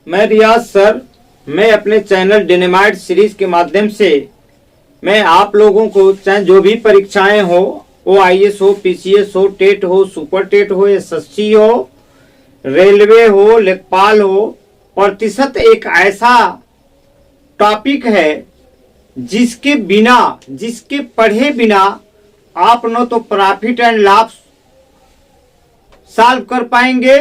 मैं रियाज सर, मैं अपने चैनल डिनेमाइट सीरीज के माध्यम से मैं आप लोगों को चाहे जो भी परीक्षाएं हो, वो आईएएस हो, पीसीएस हो, टेट हो, सुपर टेट हो, एसएससी हो, रेलवे हो, लेखपाल हो, प्रतिशत एक ऐसा टॉपिक है जिसके पढ़े बिना आप न तो प्रॉफिट एंड लॉस सॉल्व कर पाएंगे,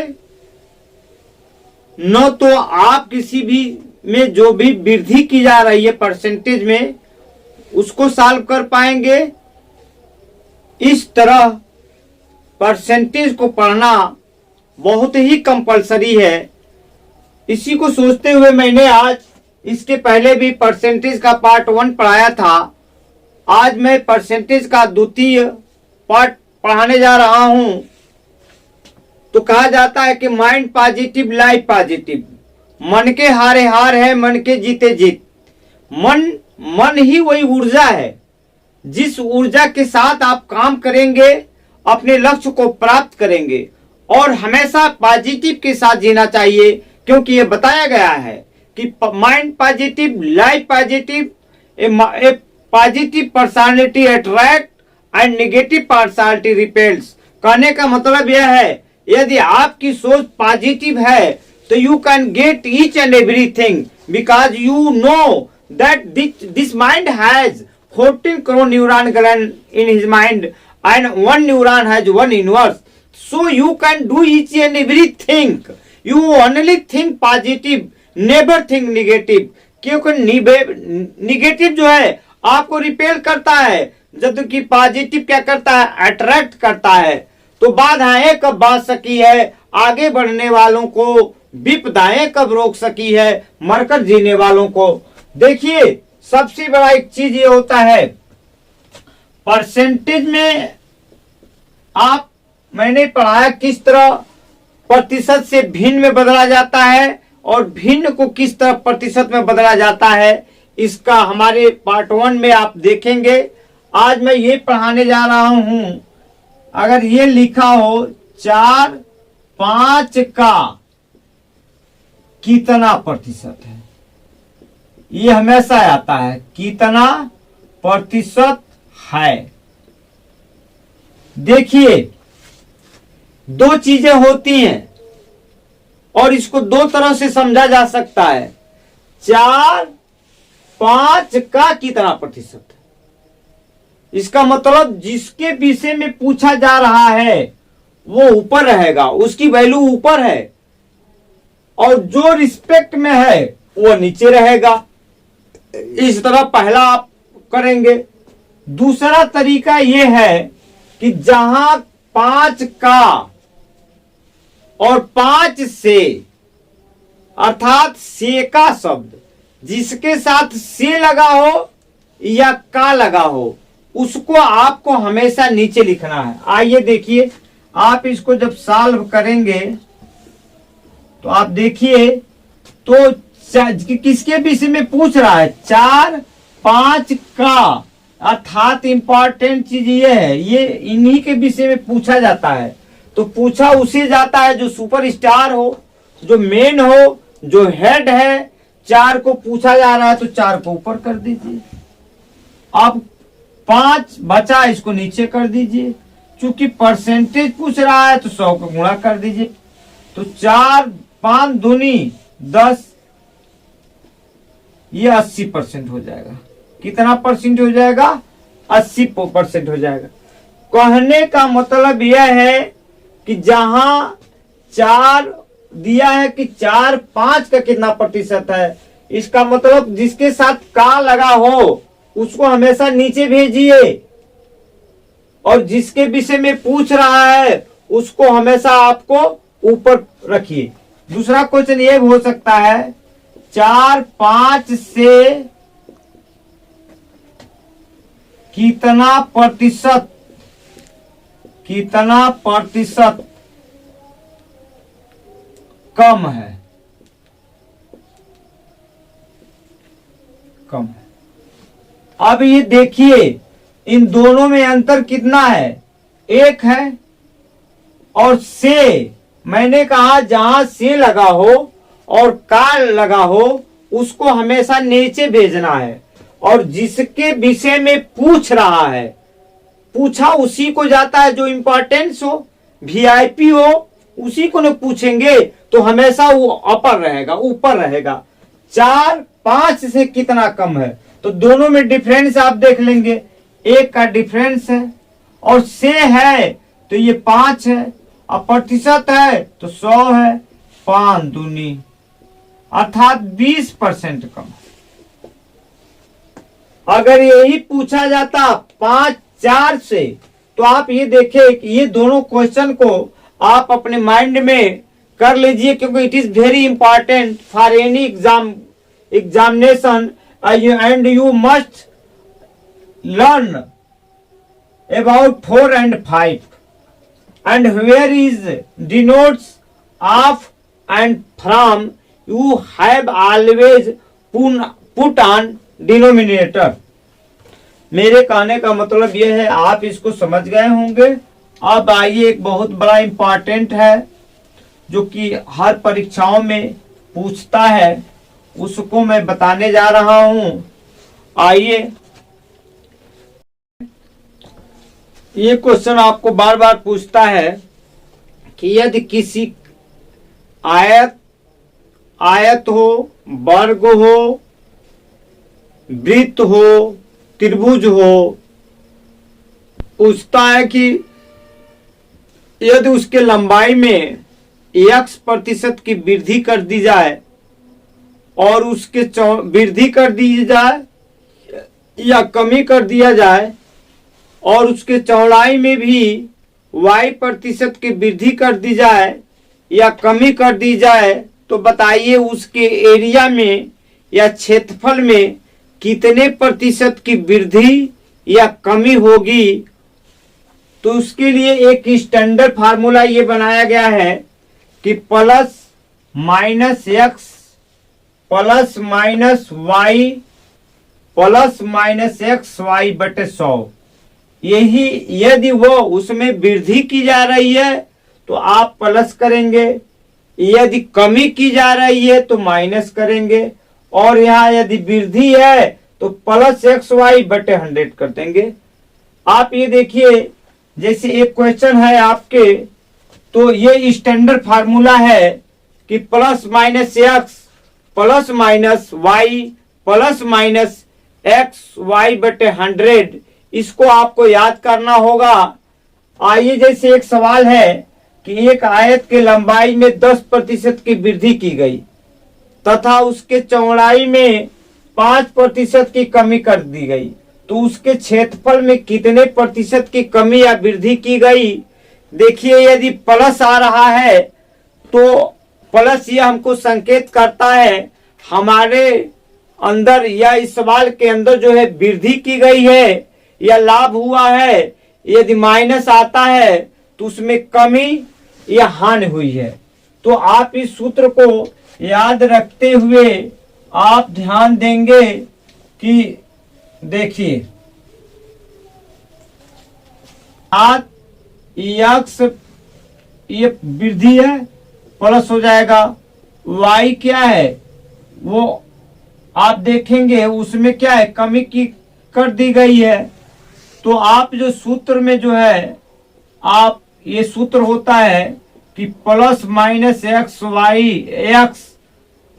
न तो आप किसी भी में जो भी वृद्धि की जा रही है परसेंटेज में उसको सॉल्व कर पाएंगे। इस तरह परसेंटेज को पढ़ना बहुत ही कंपलसरी है। इसी को सोचते हुए मैंने आज इसके पहले भी परसेंटेज का पार्ट 1 पढ़ाया था। आज मैं परसेंटेज का द्वितीय पार्ट पढ़ाने जा रहा हूं। तो कहा जाता है कि माइंड पॉजिटिव लाइफ पॉजिटिव, मन के हारे हार है, मन के जीते जीत। मन ही वही ऊर्जा है जिस ऊर्जा के साथ आप काम करेंगे, अपने लक्ष्य को प्राप्त करेंगे। और हमेशा पॉजिटिव के साथ जीना चाहिए, क्योंकि ये बताया गया है कि mind positive life positive, A positive personality attract and negative personality repels. कहने का मतलब यह है, यदि आपकी सोच पॉजिटिव है तो you can get each and everything, because you know that this mind has 14 crore neuron gland in his mind and one neuron has one inverse, so you can do each and everything. You only think positive, never think negative, क्योंकि negative जो है आपको repel करता है, जबकि positive क्या करता है, अट्रैक्ट करता है। तो बाधाएं कब बांध सकी है आगे बढ़ने वालों को, विपदाएं कब रोक सकी है मरकर जीने वालों को। देखिए, सबसे बड़ा एक चीज ये होता है, परसेंटेज में मैंने पढ़ाया किस तरह प्रतिशत से भिन्न में बदला जाता है और भिन्न को किस तरह प्रतिशत में बदला जाता है। इसका हमारे पार्ट 1 में आप देखेंगे। आज मैं ये पढ़ाने जा रहा हूं, अगर ये लिखा हो 4 5 का कितना प्रतिशत है, ये हमेशा आता है कितना प्रतिशत है। देखिए, दो चीजें होती हैं और इसको दो तरह से समझा जा सकता है। 4 5 का कितना प्रतिशत है, इसका मतलब जिसके विषय में पूछा जा रहा है वो ऊपर रहेगा, उसकी वैल्यू ऊपर है, और जो रिस्पेक्ट में है वो नीचे रहेगा। इस तरह पहला आप करेंगे। दूसरा तरीका यह है कि जहां 5 का और 5 से, अर्थात से का शब्द जिसके साथ से लगा हो या का लगा हो, उसको आपको हमेशा नीचे लिखना है। आइए देखिए, आप इसको जब सॉल्व करेंगे तो आप देखिए, तो किसके विषय में पूछ रहा है, 4 5 का, अर्थात इंपॉर्टेंट चीज ये है, ये इन्हीं के विषय में पूछा जाता है। तो पूछा उसे जाता है जो सुपरस्टार हो, जो मेन हो, जो हेड है। 4 को पूछा जा रहा है तो 4 को ऊपर कर दीजिए। अब 5 बचा, इसको नीचे कर दीजिए। चूंकि परसेंटेज पूछ रहा है तो 100 को गुणा कर दीजिए। तो 4 5 दूनी 10, ये 80% हो जाएगा। कितना परसेंट हो जाएगा, 80% हो जाएगा। कहने का मतलब यह है कि जहां 4 दिया है कि 4 5 का कितना प्रतिशत है, इसका मतलब जिसके साथ का लगा हो उसको हमेशा नीचे भेजिए, और जिसके विषय में पूछ रहा है उसको हमेशा आपको ऊपर रखिए। दूसरा क्वेश्चन ये हो सकता है, 4 5 से कितना प्रतिशत कम है, कम है। अब ये देखिए, इन दोनों में अंतर कितना है, 1 है। और से, मैंने कहा जहां से लगा हो और का लगा हो उसको हमेशा नीचे भेजना है, और जिसके विषय में पूछ रहा है पूछा उसी को जाता है, जो इंपॉर्टेंस हो, वीआईपी हो, उसी को न पूछेंगे तो हमेशा वो अपर रहेगा, ऊपर रहेगा। 4 5 से कितना कम है, तो दोनों में डिफरेंस आप देख लेंगे, 1 का डिफरेंस है, और से है तो ये 5 है, और प्रतिशत है तो 100 है, 5 दूनी अर्थात 20% कम। अगर यही पूछा जाता 5 4 से, तो आप ये देखें कि ये दोनों क्वेश्चन को आप अपने माइंड में कर लीजिए, क्योंकि it is very important for any examination and you must learn about 4 and 5 and where is denotes of and from you have always put on denominator। मेरे कहने का मतलब यह है, आप इसको समझ गए होंगे। अब आइए, एक बहुत बड़ा इंपॉर्टेंट है जो कि हर परीक्षाओं में पूछता है, उसको मैं बताने जा रहा हूं। आइए, ये क्वेश्चन आपको बार बार पूछता है कि यदि किसी आयत हो, वर्ग हो, वृत्त हो, त्रिभुज हो, पूछता है कि यदि उसके लंबाई में x% की वृद्धि कर दी जाए और उसके वृद्धि कर दी जाए या कमी कर दिया जाए, और उसके चौड़ाई में भी y% की वृद्धि कर दी जाए या कमी कर दी जाए, तो बताइए उसके एरिया में या क्षेत्रफल में कितने प्रतिशत की वृद्धि या कमी होगी। तो उसके लिए एक स्टैंडर्ड फार्मूला ये बनाया गया है कि plus minus X plus minus X Y बटे 100। यही यदि वो उसमें वृद्धि की जा रही है तो आप प्लस करेंगे, यदि कमी की जा रही है तो माइनस करेंगे, और यहाँ यदि वृद्धि है तो प्लस एक्स वाई बटे 100 कर देंगे। आप ये देखिए, जैसे एक क्वेश्चन है आपके, तो ये स्टैंडर्ड फार्मूला है कि plus minus X plus minus Y plus minus X Y बटे 100, इसको आपको याद करना होगा। आइए, जैसे एक सवाल है कि एक आयत के लंबाई में 10% की वृद्धि की गई तथा उसके चौड़ाई में 5% की कमी कर दी गई, तो उसके क्षेत्रफल में कितने प्रतिशत की कमी या वृद्धि की गई। देखिए, यदि प्लस आ रहा है तो प्लस ये हमको संकेत करता है हमारे अंदर या इस सवाल के अंदर जो है वृद्धि की गई है या लाभ हुआ है। यदि माइनस आता है तो उसमें कमी या हानि हुई है। तो आप इस सूत्र को याद रखते हुए आप ध्यान देंगे कि देखिए, एक्स ये वृद्धि है, प्लस हो जाएगा, वाई क्या है वो आप देखेंगे उसमें क्या है, कमी की कर दी गई है। तो आप जो सूत्र में जो है, आप ये सूत्र होता है कि plus minus X Y X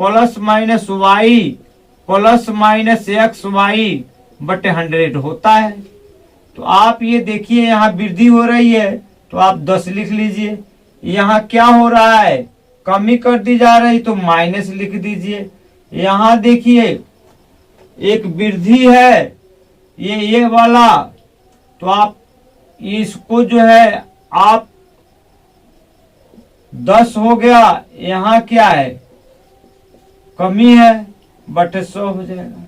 plus minus Y plus minus X Y बटे 100 होता है। तो आप ये देखिए, यहाँ वृद्धि हो रही है तो आप 10 लिख लीजिए। यहाँ क्या हो रहा है, कमी कर दी जा रही तो माइनस लिख दीजिए। यहाँ देखिए एक वृद्धि है ये वाला, तो आप इसको जो है आप 10 हो गया, यहाँ क्या है कमी है बटे 100 हो जाएगा।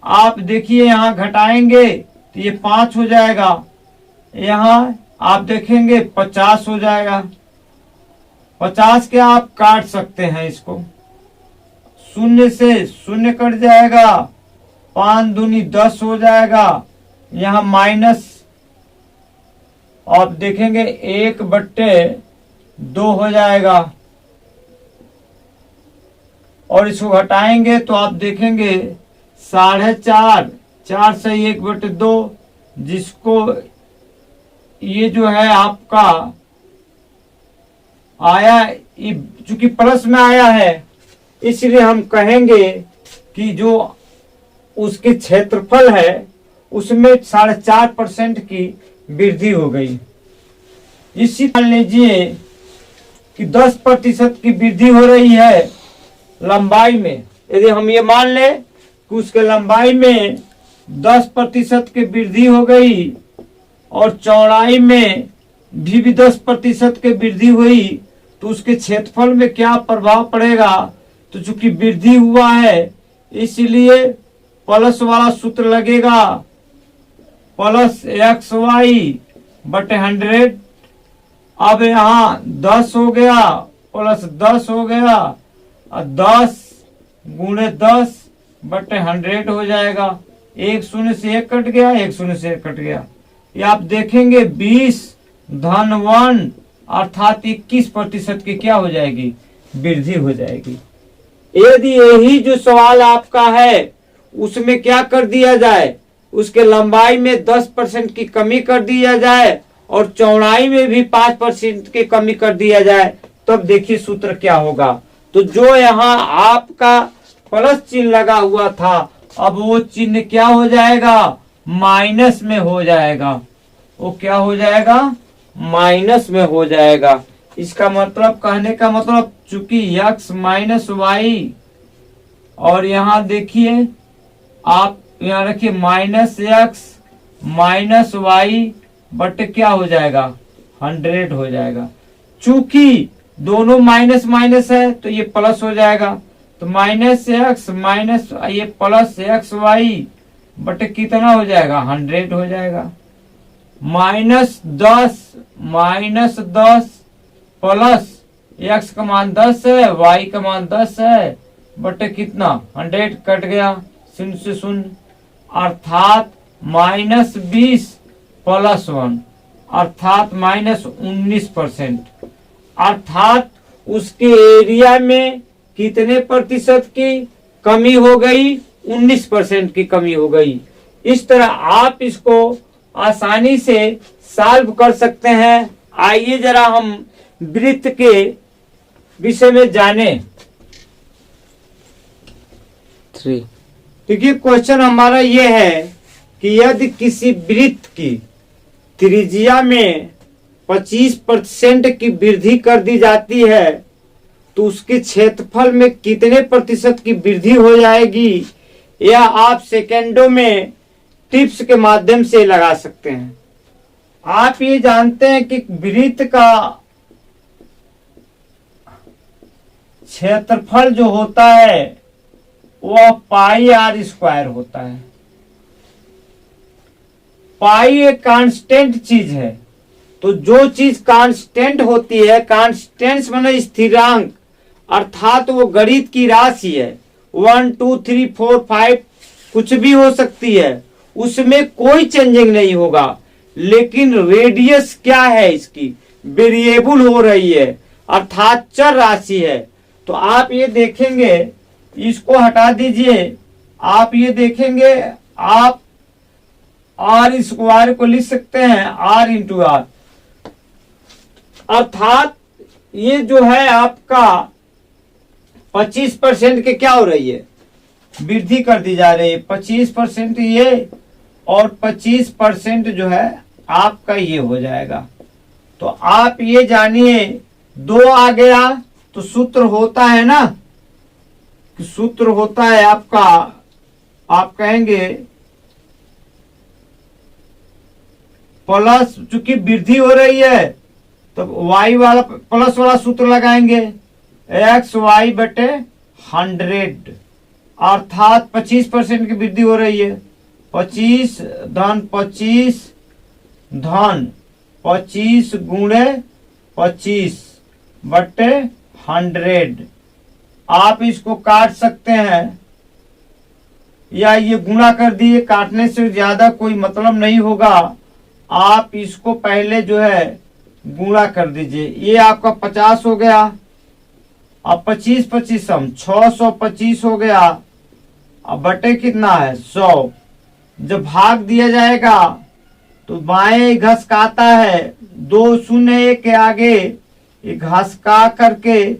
आप देखिए यहाँ घटाएंगे तो ये 5 हो जाएगा, यहाँ आप देखेंगे 50 हो जाएगा। 50 के आप काट सकते हैं, इसको शून्य से शून्य कट जाएगा, 5 दूनी 10 हो जाएगा। यहाँ माइनस आप देखेंगे 1/2 हो जाएगा। और इसको घटाएंगे तो आप देखेंगे 4.5, 4 से 1/2, जिसको ये जो है आपका आया, चूंकि प्लस में आया है इसलिए हम कहेंगे कि जो उसके क्षेत्रफल है उसमें 4.5% की वृद्धि हो गई। इसी मान लीजिए कि 10% की वृद्धि हो रही है लंबाई में। यदि हम ये मान लें कि उसके लंबाई में 10% की वृद्धि हो गई और चौड़ाई में भी 10% की वृद्धि हुई, तो उसके क्षेत्रफल में क्या प्रभाव पड़ेगा? तो चूंकि वृद्धि हुआ है इसलिए प्लस वाला सूत्र लगेगा, प्लस XY/100। अब यहाँ 10 हो गया प्लस 10 हो गया, और 10 गुणे 10/100 हो जाएगा। 1 शून्य से 1 कट गया, 1 शून्य से 1 कट गया। ये आप देखेंगे 20/1 अर्थात 21% की क्या हो जाएगी? वृद्धि हो जाएगी। यदि यही जो सवाल आपका है उसमें क्या कर दिया जाए, उसके लंबाई में 10% की कमी कर दिया जाए और चौड़ाई में भी 5% की कमी कर दिया जाए, तब देखिए सूत्र क्या होगा। तो जो यहाँ आपका प्लस चिन्ह लगा हुआ था, अब वो चिन्ह क्या हो जाएगा? माइनस में हो जाएगा। वो क्या हो जाएगा? माइनस में हो जाएगा। इसका मतलब, कहने का मतलब, चूंकि x माइनस वाई, और यहाँ देखिए आप यहाँ रखिए -x माइनस वाई बटे क्या हो जाएगा? 100 हो जाएगा। चूंकि दोनों माइनस माइनस है तो ये प्लस हो जाएगा, तो -x माइनस ये प्लस XY बटे कितना हो जाएगा? 100 हो जाएगा। -10 प्लस x का मान 10 है, y का मान 10 है, बटे कितना? 100 कट गया, 0 से 0, अर्थात -20 प्लस 1 अर्थात -19%। अर्थात उसके एरिया में कितने प्रतिशत की कमी हो गई? 19% की कमी हो गई। इस तरह आप इसको आसानी से सॉल्व कर सकते हैं। आइए जरा हम वृत्त के विषय में जाने। 3 देखिए क्वेश्चन हमारा ये है कि यदि किसी वृत्त की त्रिज्या में 25% की वृद्धि कर दी जाती है तो उसके क्षेत्रफल में कितने प्रतिशत की वृद्धि हो जाएगी? यह आप सेकेंडों में टिप्स के माध्यम से लगा सकते हैं। आप ये जानते हैं कि वृत्त का क्षेत्रफल जो होता है वह πr² होता है। पाई एक कांस्टेंट चीज है, तो जो चीज कांस्टेंट होती है, कांस्टेंट माने स्थिरांक, अर्थात वो गणित की राशि है। 1 2 3 4 5 कुछ भी हो सकती है, उसमें कोई चेंजिंग नहीं होगा। लेकिन रेडियस क्या है? इसकी वेरिएबल हो रही है, अर्थात चर राशि है। तो आप ये देखेंगे, इसको हटा दीजिए, आप ये देखेंगे, आप r² को लिख सकते हैं r×r, अर्थात ये जो है आपका 25% के क्या हो रही है? वृद्धि कर दी जा रही है। 25% ये और 25% जो है आपका ये हो जाएगा। तो आप ये जानिए 2 आ गया तो सूत्र होता है ना, सूत्र होता है आपका, आप कहेंगे प्लस, चूंकि वृद्धि हो रही है तो y वाला प्लस वाला सूत्र लगाएंगे, XY/100 अर्थात 25% की वृद्धि हो रही है। 25 धन 25 धन 25 गुणे 25/100। आप इसको काट सकते हैं या ये गुणा कर दिए, काटने से ज्यादा कोई मतलब नहीं होगा। आप इसको पहले जो है गुणा कर दीजिए। ये आपका 50 हो गया, अब 25 हम 625 हो गया। अब बटे कितना है 100। जब भाग दिया जाएगा तो बाएं घसकाता है, 2 शून्य 1 के आगे ये घसका करके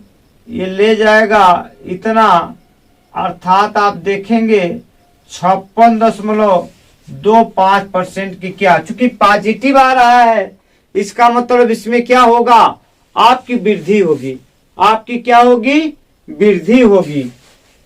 ये ले जाएगा इतना, अर्थात आप देखेंगे 56.25% की क्या, चूंकि पॉजिटिव आ रहा है इसका मतलब इसमें क्या होगा, आपकी वृद्धि होगी। आपकी क्या होगी, वृद्धि होगी।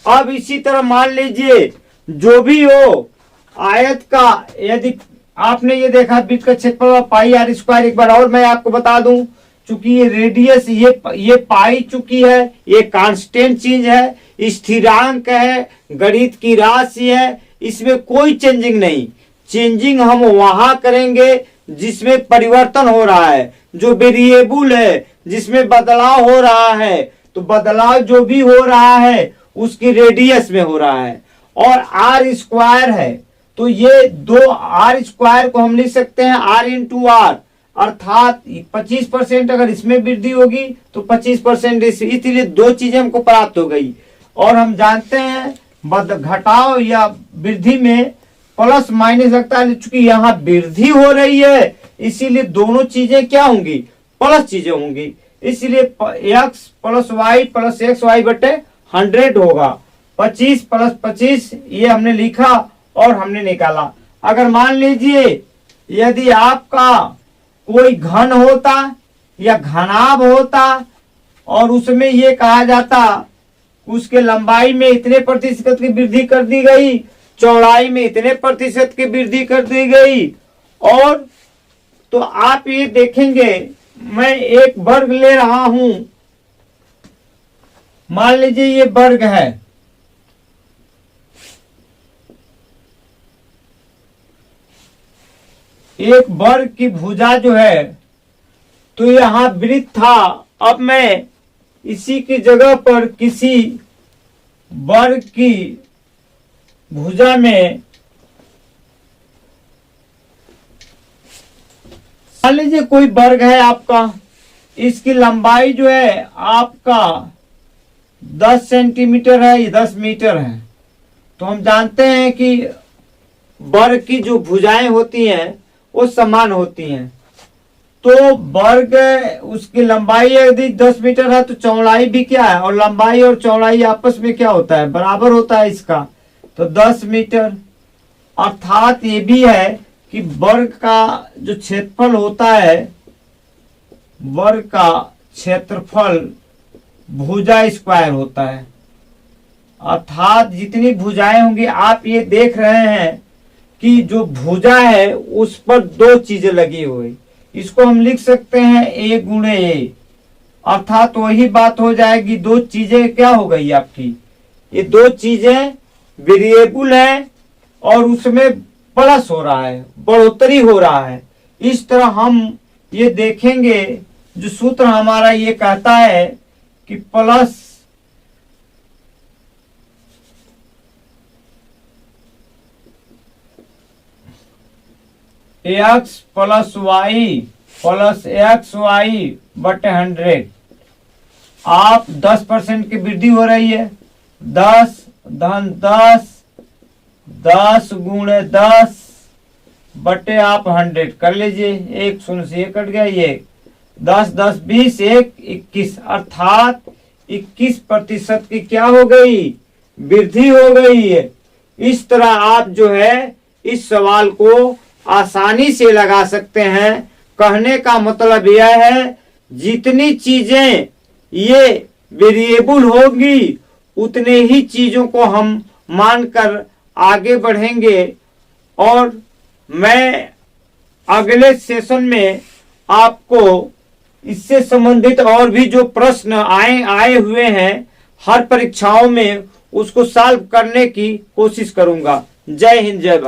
अब इसी तरह मान लीजिए जो भी हो आयत का, यदि आपने ये देखा वृत्त का क्षेत्रफल पाई आर स्क्वायर, एक बार और मैं आपको बता दूं, चूंकि ये रेडियस ये पाई चुकी है, ये कांस्टेंट चीज है, स्थिरांक है, गणित की राशि है, इसमें कोई चेंजिंग नहीं। चेंजिंग हम वहां करेंगे जिसमें परिवर्तन हो रहा है, जो वेरिएबल है जिसमें बदलाव हो रहा है, तो बदलाव जो भी हो रहा है उसकी रेडियस में हो रहा है। और आर स्क्वायर है तो ये 2 आर स्क्वायर को हम लिख सकते हैं आर इंटू आर, अर्थात 25% अगर इसमें वृद्धि होगी तो 25%, इसलिए 2 चीजें हमको प्राप्त हो गई। और हम जानते हैं घटाव या वृद्धि में प्लस माइनस लगता है, चूंकि यहाँ वृद्धि हो रही है इसीलिए दोनों चीजें क्या होंगी, प्लस चीजें होंगी, इसलिए x plus Y plus X Y बटे 100 होगा। 25 प्लस 25 ये हमने लिखा और हमने निकाला। अगर मान लीजिए यदि आपका कोई घन होता या घनाभ होता और उसमें ये कहा जाता उसके लंबाई में इतने प्रतिशत की वृद्धि कर दी गई, चौड़ाई में इतने प्रतिशत की वृद्धि कर दी गई, और तो आप ये देखेंगे मैं एक वर्ग ले रहा हूं, मान लीजिए ये वर्ग है, एक वर्ग की भुजा जो है, तो यहां वृत्त था, अब मैं इसी की जगह पर किसी वर्ग की भुजा में मान लीजिए कोई वर्ग है आपका, इसकी लंबाई जो है आपका 10 सेंटीमीटर है, ये 10 मीटर है। तो हम जानते हैं कि वर्ग की जो भुजाएं होती हैं वो समान होती हैं, तो वर्ग उसकी लंबाई यदि 10 मीटर है तो चौड़ाई भी क्या है, और लंबाई और चौड़ाई आपस में क्या होता है, बराबर होता है इसका, तो 10 मीटर। अर्थात ये भी है कि वर्ग का जो क्षेत्रफल होता है, वर्ग का क्षेत्रफल भुजा स्क्वायर होता है, अर्थात जितनी भुजाएं होंगी, आप ये देख रहे हैं कि जो भुजा है उस पर 2 चीजें लगी हुई, इसको हम लिख सकते हैं a गुणे a, अर्थात वही बात हो जाएगी, 2 चीजें क्या हो गई आपकी, ये 2 चीजें वेरिएबल है और उसमें प्लस हो रहा है, बढ़ोतरी हो रहा है। इस तरह हम ये देखेंगे, जो सूत्र हमारा ये कहता है कि plus X plus Y plus X Y बटे 100, आप 10% की वृद्धि हो रही है, 10 धन 10 10 गुणे 10 बटे आप 100 कर लीजिए, 1 शून्य से 1 कट गया, ये 10 10 20 1 21, अर्थात 21% की क्या हो गई, वृद्धि हो गई है। इस तरह आप जो है इस सवाल को आसानी से लगा सकते हैं। कहने का मतलब यह है जितनी चीजें ये वेरिएबल होगी उतने ही चीजों को हम मानकर आगे बढ़ेंगे, और मैं अगले सेशन में आपको इससे संबंधित और भी जो प्रश्न आए हुए हैं हर परीक्षाओं में उसको सॉल्व करने की कोशिश करूंगा। जय हिंद, जय भारत।